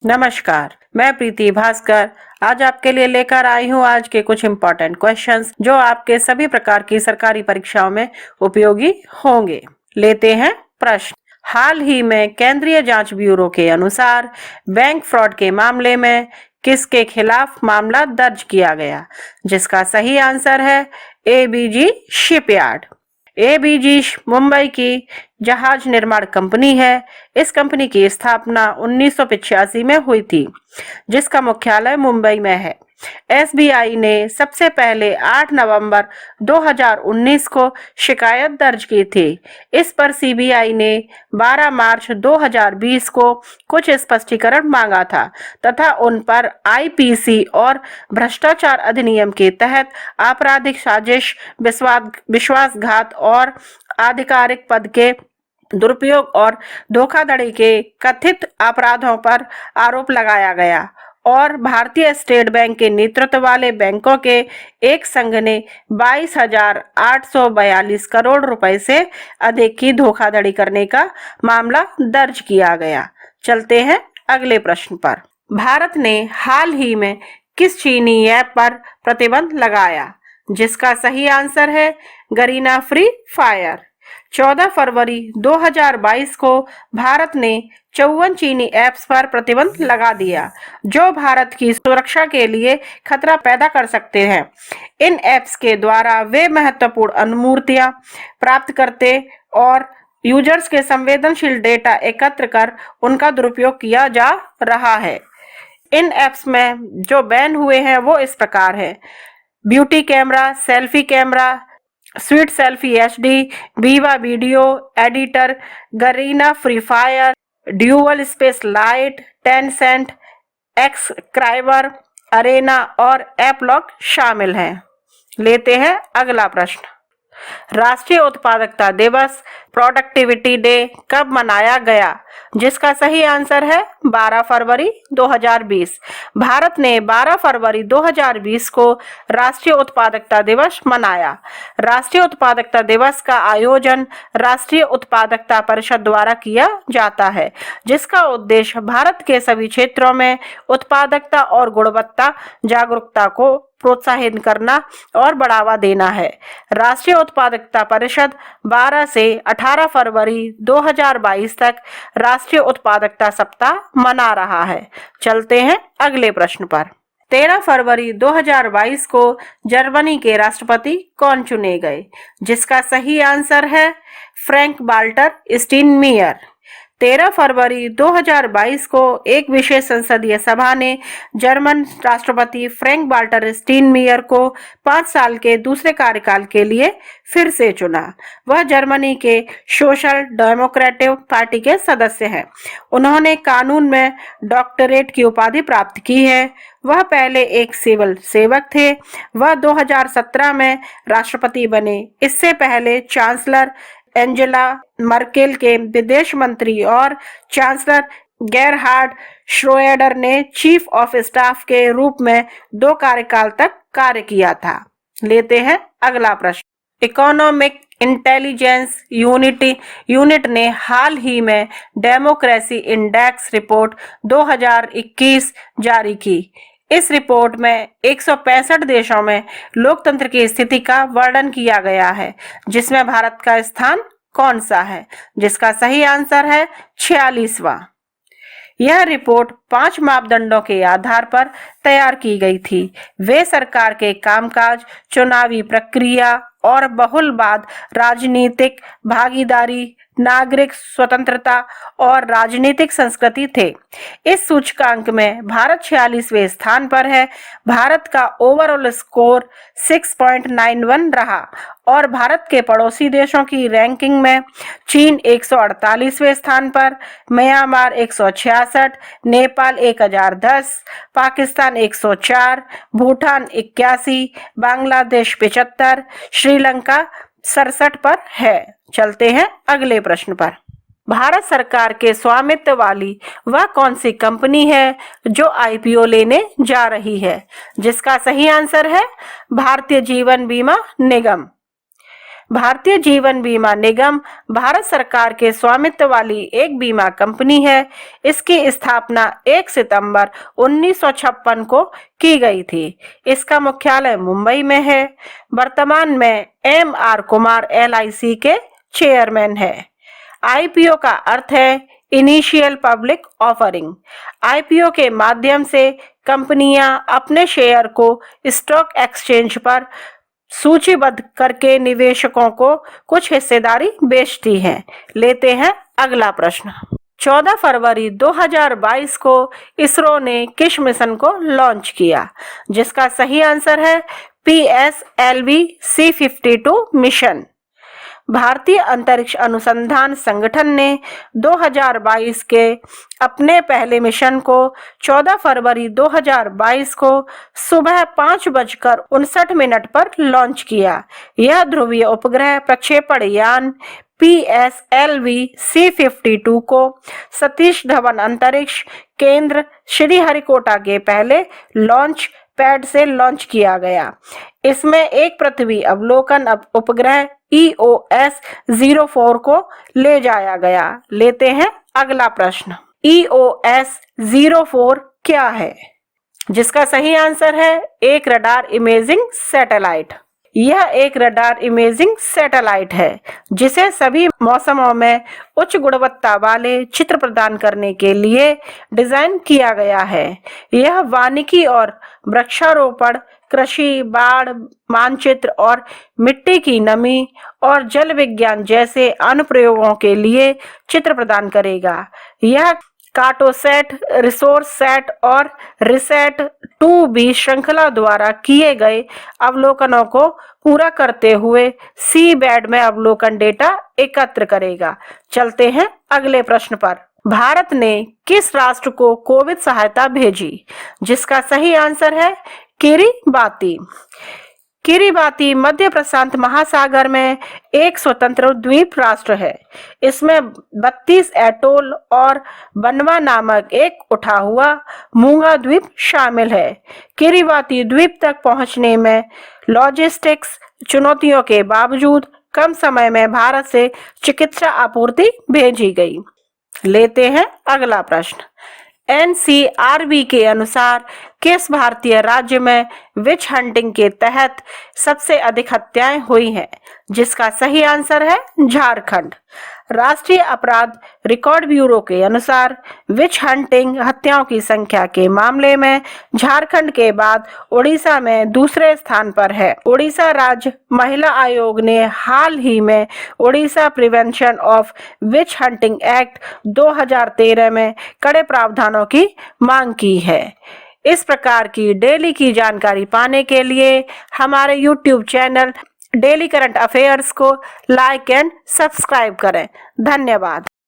नमस्कार, मैं प्रीति भास्कर आज आपके लिए लेकर आई हूँ आज के कुछ इम्पोर्टेंट क्वेश्चंस जो आपके सभी प्रकार की सरकारी परीक्षाओं में उपयोगी होंगे। लेते हैं प्रश्न। हाल ही में केंद्रीय जांच ब्यूरो के अनुसार बैंक फ्रॉड के मामले में किसके खिलाफ मामला दर्ज किया गया? जिसका सही आंसर है एबीजी शिपयार्ड। एबीजी मुंबई की जहाज निर्माण कंपनी है। इस कंपनी की स्थापना 1985 में हुई थी, जिसका मुख्यालय मुंबई में है। एसबीआई ने सबसे पहले 8 नवंबर 2019 को शिकायत दर्ज की थी। इस पर सीबीआई ने 12 मार्च 2020 को कुछ स्पष्टीकरण मांगा था तथा उन पर आईपीसी और भ्रष्टाचार अधिनियम के तहत आपराधिक साजिश, विश्वासघात और आधिकारिक पद के दुरुपयोग और धोखाधड़ी के कथित अपराधों पर आरोप लगाया गया और भारतीय स्टेट बैंक के नेतृत्व वाले बैंकों के एक संघ ने 22,842 करोड़ रुपए से अधिक की धोखाधड़ी करने का मामला दर्ज किया गया। चलते हैं अगले प्रश्न पर। भारत ने हाल ही में किस चीनी ऐप पर प्रतिबंध लगाया? जिसका सही आंसर है गरीना फ्री फायर। 14 फरवरी 2022 को भारत ने 54 चीनी ऐप्स पर प्रतिबंध लगा दिया जो भारत की सुरक्षा के लिए खतरा पैदा कर सकते हैं। इन ऐप्स के द्वारा वे महत्वपूर्ण अनुमतियां प्राप्त करते और यूजर्स के संवेदनशील डेटा एकत्र कर उनका दुरुपयोग किया जा रहा है। इन ऐप्स में जो बैन हुए हैं वो इस प्रकार है: beauty camera, selfie camera, sweet selfie HD, Viva video editor, Garena free fire, dual space lite, Tencent, Xriver, Arena और एपलॉक शामिल हैं। लेते हैं अगला प्रश्न। राष्ट्रीय उत्पादकता दिवस प्रोडक्टिविटी डे कब मनाया गया? जिसका सही आंसर है 12 फरवरी 2020। भारत ने 12 फरवरी 2020 को राष्ट्रीय उत्पादकता दिवस मनाया। राष्ट्रीय उत्पादकता दिवस का आयोजन राष्ट्रीय उत्पादकता परिषद द्वारा किया जाता है, जिसका उद्देश्य भारत के सभी क्षेत्रों में उत्पादकता और गुणवत्ता जागरूकता को प्रोत्साहित करना और बढ़ावा देना है। राष्ट्रीय उत्पादकता परिषद 12 से 18 फरवरी 2022 तक राष्ट्रीय उत्पादकता सप्ताह मना रहा है। चलते हैं अगले प्रश्न पर। 13 फरवरी 2022 को जर्मनी के राष्ट्रपति कौन चुने गए? जिसका सही आंसर है फ्रैंक वाल्टर स्टाइनमायर। 13 फरवरी 2022 को एक विशेष संसदीय सभा ने जर्मन राष्ट्रपति फ्रैंक वाल्टर स्टाइनमायर को 5 साल के दूसरे कार्यकाल के लिए फिर से चुना। वह जर्मनी के सोशल डेमोक्रेटिक पार्टी के सदस्य हैं। उन्होंने कानून में डॉक्टरेट की उपाधि प्राप्त की है। वह पहले एक सिविल सेवक थे। वह 2017 में राष्ट्रपति बने। इससे पहले चांसलर एंजेला मर्केल के विदेश मंत्री और चांसलर गेरहार्ड श्रोएडर ने चीफ ऑफ स्टाफ के रूप में 2 कार्यकाल तक कार्य किया था। लेते हैं अगला प्रश्न। इकोनॉमिक इंटेलिजेंस यूनिट ने हाल ही में डेमोक्रेसी इंडेक्स रिपोर्ट 2021 जारी की। इस रिपोर्ट में 165 देशों में लोकतंत्र की स्थिति का वर्णन किया गया है, जिसमें भारत का स्थान कौन सा है? जिसका सही आंसर है 46वां। यह रिपोर्ट 5 मापदंडों के आधार पर तैयार की गई थी। वे सरकार के कामकाज, चुनावी प्रक्रिया और बहुलवाद, राजनीतिक भागीदारी, नागरिक स्वतंत्रता और राजनीतिक संस्कृति थे। इस सूचकांक में भारत 46वें स्थान पर है। भारत का ओवरऑल स्कोर 6.91 रहा और भारत के पड़ोसी देशों की रैंकिंग में चीन 148वें स्थान पर, म्यांमार 166, नेपाल 1010, पाकिस्तान 104, भूटान 81, बांग्लादेश 75, श्रीलंका 67 पर है। चलते हैं अगले प्रश्न पर। भारत सरकार के स्वामित्व वाली वह कौन सी कंपनी है जो आईपीओ लेने जा रही है? जिसका सही आंसर है भारतीय जीवन बीमा निगम। भारतीय जीवन बीमा निगम भारत सरकार के स्वामित्व वाली एक बीमा कंपनी है। इसकी स्थापना 1 सितंबर 1956 को की गई थी। इसका मुख्यालय मुंबई में है। वर्तमान में M.R. कुमार LIC के चेयरमैन है। IPO का अर्थ है इनिशियल पब्लिक ऑफरिंग। IPO के माध्यम से कंपनियां अपने शेयर को स्टॉक एक्सचेंज पर सूचीबद्ध करके निवेशकों को कुछ हिस्सेदारी बेचती हैं। लेते हैं अगला प्रश्न। 14 फरवरी 2022 को इसरो ने किस मिशन को लॉन्च किया? जिसका सही आंसर है PSLV C-52 मिशन। भारतीय अंतरिक्ष अनुसंधान संगठन ने 2022 के अपने पहले मिशन को 14 फरवरी 2022 को सुबह 5:59 पर लॉन्च किया। यह ध्रुवीय उपग्रह प्रक्षेपण यान PSLV C-52 को सतीश धवन अंतरिक्ष केंद्र श्रीहरिकोटा के पहले लॉन्च पैड से लॉन्च किया गया। इसमें एक पृथ्वी अवलोकन उपग्रह EOS-04 को ले जाया गया। लेते हैं अगला प्रश्न। EOS-04 क्या है? जिसका सही आंसर है एक रडार इमेजिंग सैटेलाइट। यह एक रडार इमेजिंग सैटेलाइट है जिसे सभी मौसमों में उच्च गुणवत्ता वाले चित्र प्रदान करने के लिए डिजाइन किया गया है। यह वानिकी और वृक्षारोपण, कृषि, बाढ़ मानचित्र और मिट्टी की नमी और जल विज्ञान जैसे अनुप्रयोगों के लिए चित्र प्रदान करेगा। यह कार्टोसैट, रिसोर्ससैट और रिसैट 2B श्रृंखला द्वारा किए गए अवलोकनों को पूरा करते हुए सी बैंड में अवलोकन डेटा एकत्र करेगा। चलते हैं अगले प्रश्न पर। भारत ने किस राष्ट्र को कोविड सहायता भेजी? जिसका सही आंसर है किरिबाती। किरिबाती मध्य प्रशांत महासागर में एक स्वतंत्र द्वीप राष्ट्र है। इसमें 32 एटोल और बनवा नामक एक उठा हुआ मूंगा द्वीप शामिल है। किरिबाती द्वीप तक पहुंचने में लॉजिस्टिक्स चुनौतियों के बावजूद कम समय में भारत से चिकित्सा आपूर्ति भेजी गई। लेते हैं अगला प्रश्न। NCRB के अनुसार किस भारतीय राज्य में विच हंटिंग के तहत सबसे अधिक हत्याएं हुई हैं? जिसका सही आंसर है झारखंड। राष्ट्रीय अपराध रिकॉर्ड ब्यूरो के अनुसार विच हंटिंग हत्याओं की संख्या के मामले में झारखंड के बाद उड़ीसा में दूसरे स्थान पर है। उड़ीसा राज्य महिला आयोग ने हाल ही में Orissa prevention of which hunting act 2013 में कड़े प्रावधानों की मांग की है। इस प्रकार की डेली की जानकारी पाने के लिए हमारे YouTube channel daily current affairs को लाइक एंड सब्सक्राइब करें। धन्यवाद।